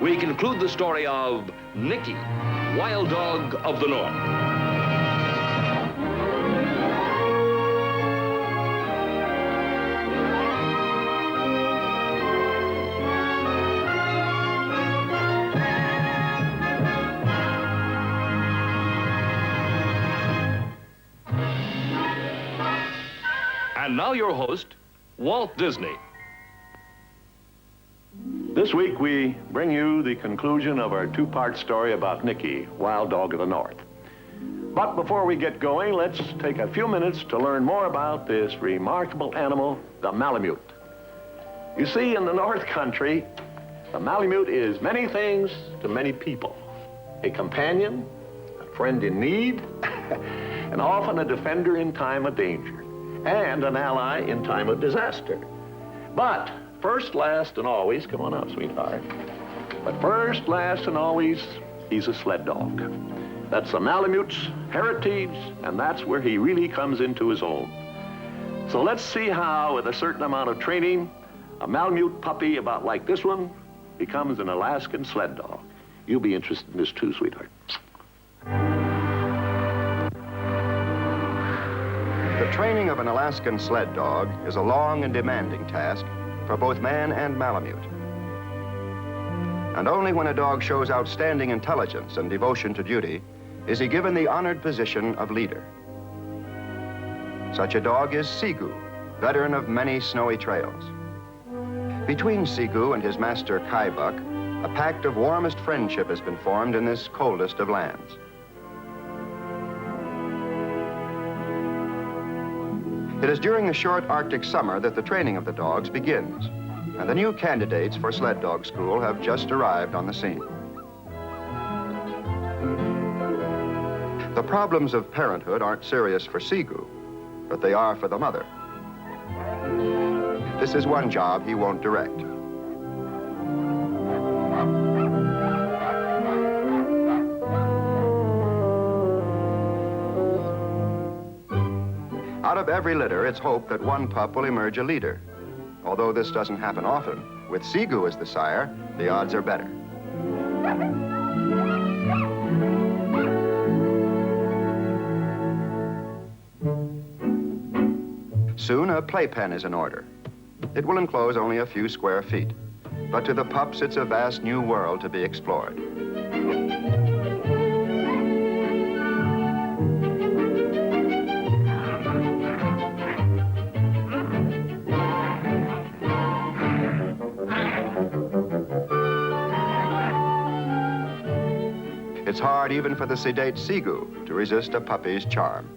we conclude the story of Nikki, Wild Dog of the North. And now your host, Walt Disney. This week we bring you the conclusion of our two-part story about Nikki, Wild Dog of the North. But before we get going, let's take a few minutes to learn more about this remarkable animal, the Malamute. You see, in the North Country, the Malamute is many things to many people. A companion, a friend in need, and often a defender in time of danger, and an ally in time of disaster. But first, last, and always, come on up, sweetheart. But first, last, and always, he's a sled dog. That's the Malamute's heritage, and that's where he really comes into his own. So let's see how, with a certain amount of training, a Malamute puppy about like this one becomes an Alaskan sled dog. You'll be interested in this too, sweetheart. The training of an Alaskan sled dog is a long and demanding task for both man and Malamute. And only when a dog shows outstanding intelligence and devotion to duty is he given the honored position of leader. Such a dog is Sigu, veteran of many snowy trails. Between Sigu and his master Kaibuk, a pact of warmest friendship has been formed in this coldest of lands. It is during the short Arctic summer that the training of the dogs begins, and the new candidates for sled dog school have just arrived on the scene. The problems of parenthood aren't serious for Sigu, but they are for the mother. This is one job he won't direct. Out of every litter, it's hoped that one pup will emerge a leader. Although this doesn't happen often, with Sigu as the sire, the odds are better. Soon, a playpen is in order. It will enclose only a few square feet, but to the pups, it's a vast new world to be explored. It's hard even for the sedate Sigu to resist a puppy's charm.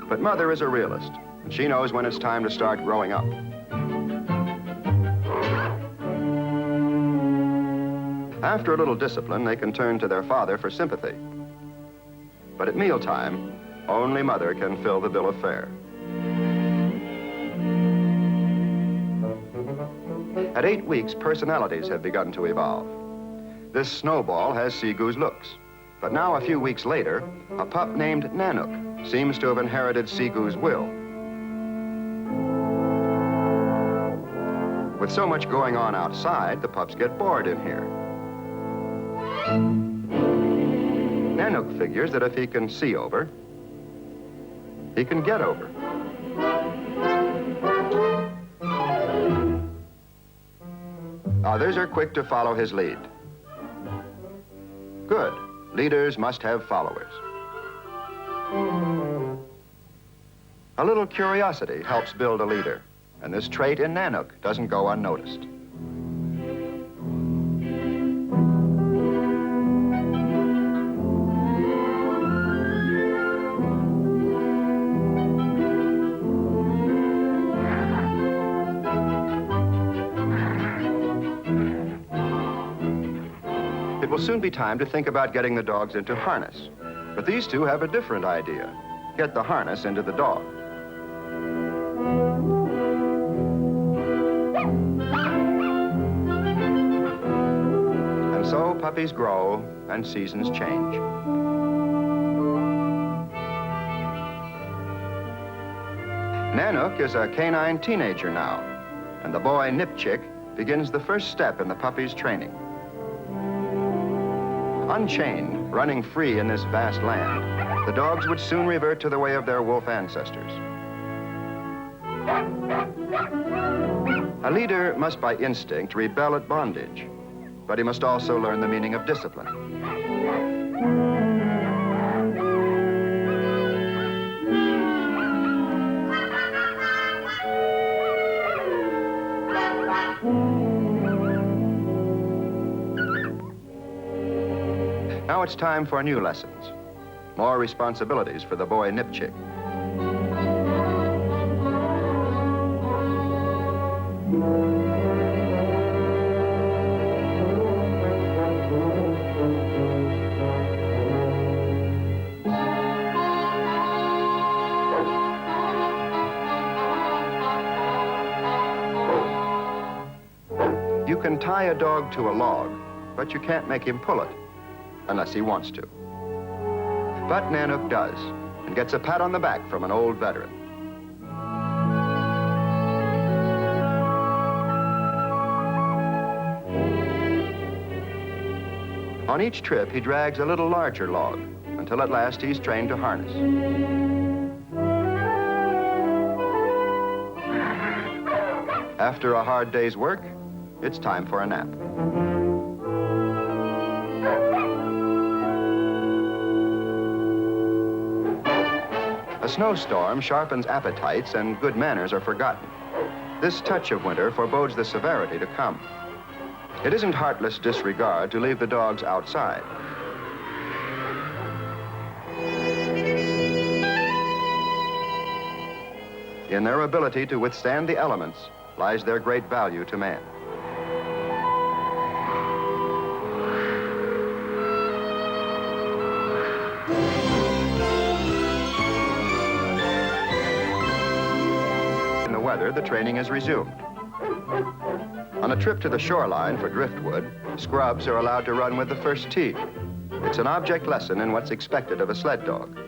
But Mother is a realist, and she knows when it's time to start growing up. After a little discipline, they can turn to their father for sympathy. But at mealtime, only Mother can fill the bill of fare. At 8 weeks, personalities have begun to evolve. This snowball has Sigu's looks, but now a few weeks later, a pup named Nanook seems to have inherited Sigu's will. With so much going on outside, the pups get bored in here. Nanook figures that if he can see over, he can get over. Others are quick to follow his lead. Good. Leaders must have followers. A little curiosity helps build a leader, and this trait in Nanook doesn't go unnoticed. It will soon be time to think about getting the dogs into harness. But these two have a different idea. Get the harness into the dog. And so puppies grow and seasons change. Nanook is a canine teenager now, and the boy Nipchick begins the first step in the puppy's training. Unchained, running free in this vast land, the dogs would soon revert to the way of their wolf ancestors. A leader must by instinct rebel at bondage, but he must also learn the meaning of discipline. Now it's time for new lessons, more responsibilities for the boy Nipchick. You can tie a dog to a log, but you can't make him pull it, unless he wants to. But Nanook does, and gets a pat on the back from an old veteran. On each trip, he drags a little larger log, until at last he's trained to harness. After a hard day's work, it's time for a nap. A snowstorm sharpens appetites and good manners are forgotten. This touch of winter forebodes the severity to come. It isn't heartless disregard to leave the dogs outside. In their ability to withstand the elements lies their great value to man. In the weather, the training is resumed. On a trip to the shoreline for driftwood, scrubs are allowed to run with the first team. It's an object lesson in what's expected of a sled dog.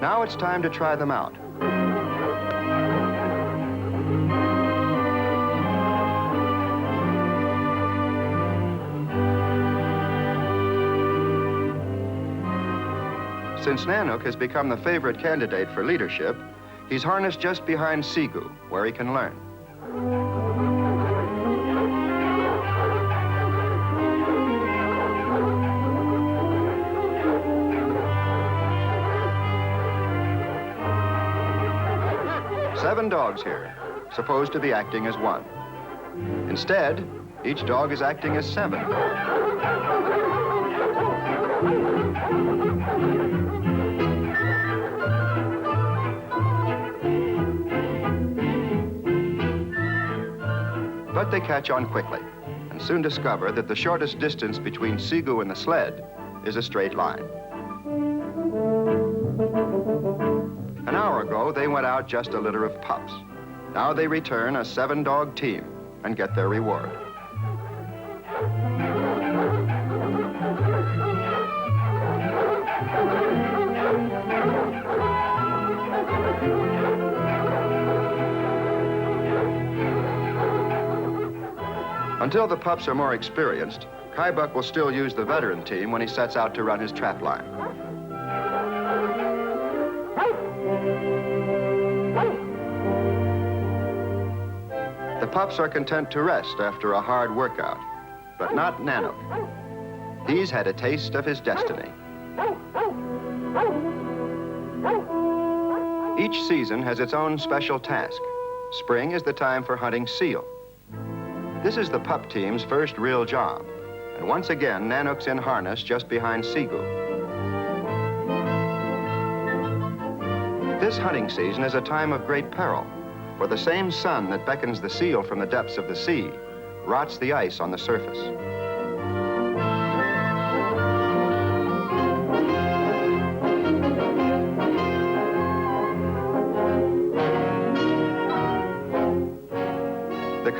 Now it's time to try them out. Since Nanook has become the favorite candidate for leadership, he's harnessed just behind Sigu, where he can learn. Seven dogs here, supposed to be acting as one. Instead, each dog is acting as seven. But they catch on quickly and soon discover that the shortest distance between Sigu and the sled is a straight line. An hour ago, they went out just a litter of pups. Now they return a 7-dog team and get their reward. Until the pups are more experienced, Kaibuck will still use the veteran team when he sets out to run his trap line. The pups are content to rest after a hard workout, but not Nanook. He's had a taste of his destiny. Each season has its own special task. Spring is the time for hunting seal. This is the pup team's first real job, and once again, Nanook's in harness just behind Sigu. This hunting season is a time of great peril, for the same sun that beckons the seal from the depths of the sea rots the ice on the surface.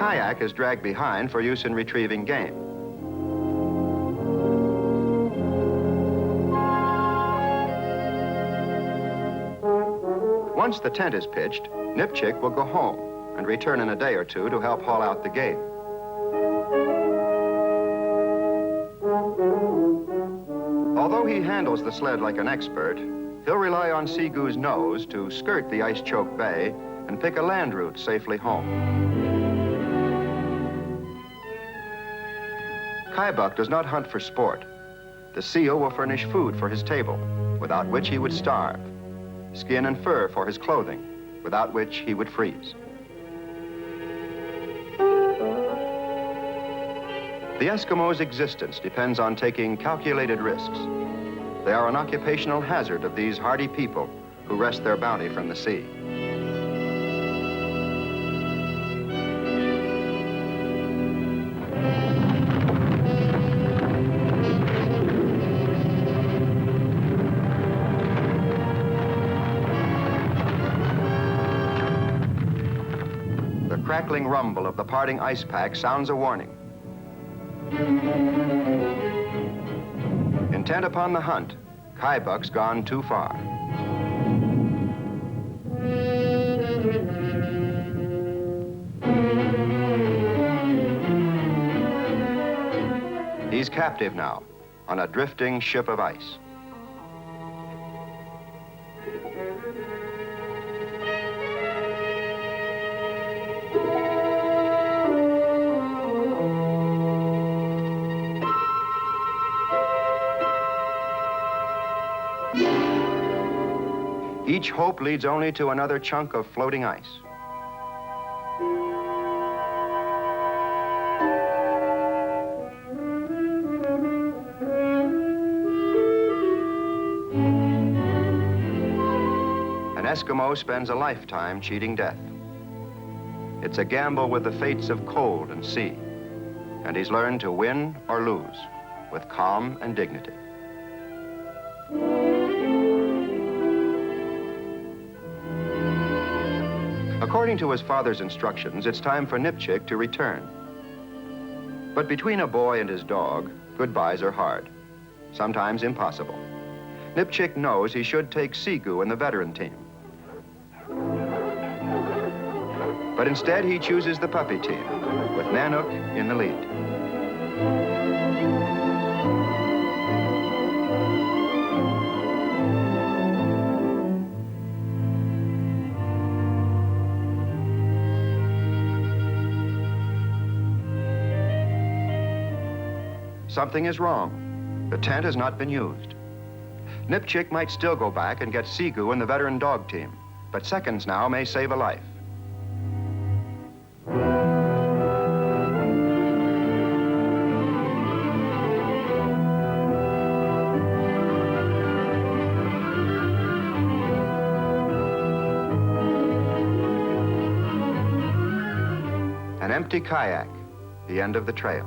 kayak is dragged behind for use in retrieving game. Once the tent is pitched, Nipchick will go home and return in a day or two to help haul out the game. Although he handles the sled like an expert, he'll rely on Seagoo's nose to skirt the ice-choked bay and pick a land route safely home. Kaibuck does not hunt for sport. The seal will furnish food for his table, without which he would starve, skin and fur for his clothing, without which he would freeze. The Eskimos' existence depends on taking calculated risks. They are an occupational hazard of these hardy people who wrest their bounty from the sea. The crackling rumble of the parting ice pack sounds a warning. Intent upon the hunt, Kaibuck's gone too far. He's captive now on a drifting ship of ice. Each hope leads only to another chunk of floating ice. An Eskimo spends a lifetime cheating death. It's a gamble with the fates of cold and sea, and he's learned to win or lose with calm and dignity. According to his father's instructions, it's time for Nipchick to return. But between a boy and his dog, goodbyes are hard, sometimes impossible. Nipchick knows he should take Seagoo and the veteran team. But instead, he chooses the puppy team, with Nanook in the lead. Something is wrong. The tent has not been used. Nipchick might still go back and get Seagoo and the veteran dog team, but seconds now may save a life. An empty kayak, the end of the trail.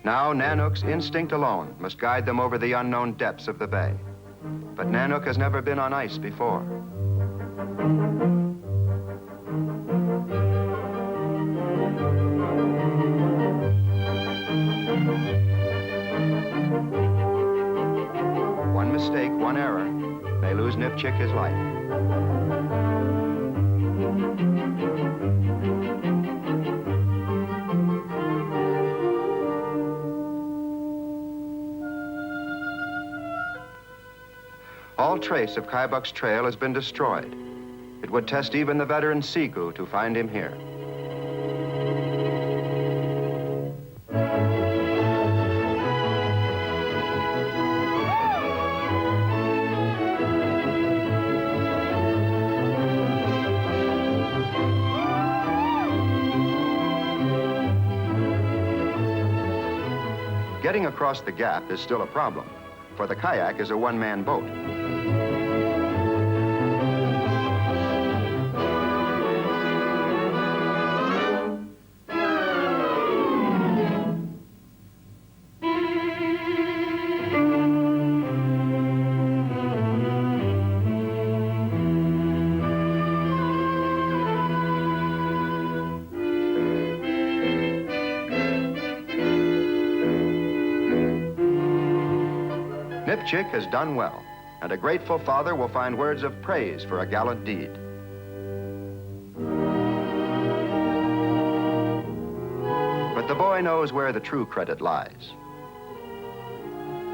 Now Nanook's instinct alone must guide them over the unknown depths of the bay. But Nanook has never been on ice before. One mistake, one error, may lose Nipchick his life. All trace of Kaibuck's trail has been destroyed. It would test even the veteran Seagoo to find him here. Getting across the gap is still a problem, for the kayak is a one-man boat. brave chick has done well, and a grateful father will find words of praise for a gallant deed. But the boy knows where the true credit lies.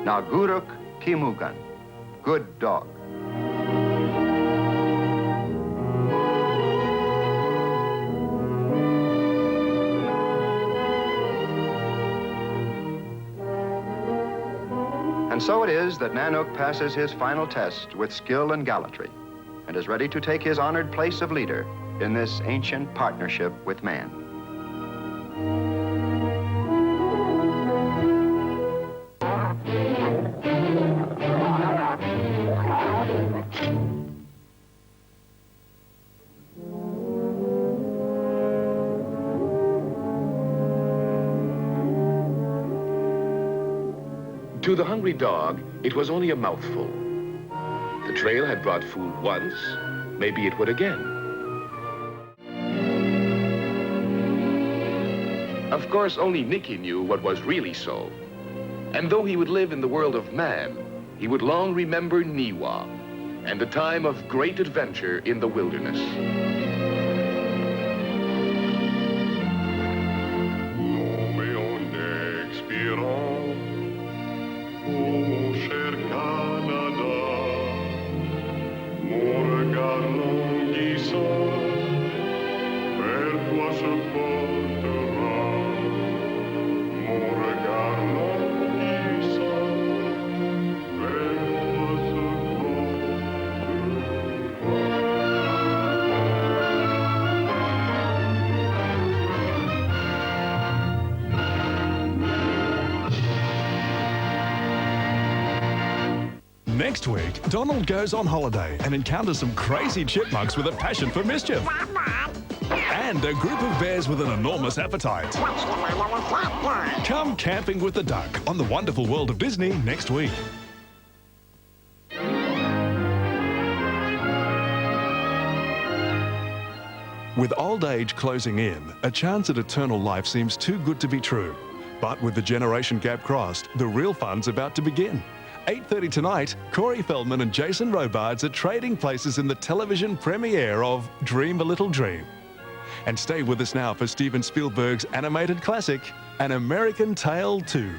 Naguruk Kimugan, good dog. And so it is that Nanook passes his final test with skill and gallantry and is ready to take his honored place of leader in this ancient partnership with man. To the hungry dog, it was only a mouthful. The trail had brought food once, maybe it would again. Of course, only Nikki knew what was really so. And though he would live in the world of man, he would long remember Niwa and the time of great adventure in the wilderness. Next week, Donald goes on holiday and encounters some crazy chipmunks with a passion for mischief. And a group of bears with an enormous appetite. Come camping with the duck on The Wonderful World of Disney next week. With old age closing in, a chance at eternal life seems too good to be true. But with the generation gap crossed, the real fun's about to begin. 8:30 tonight, Corey Feldman and Jason Robards are trading places in the television premiere of Dream a Little Dream. And stay with us now for Steven Spielberg's animated classic, An American Tale 2.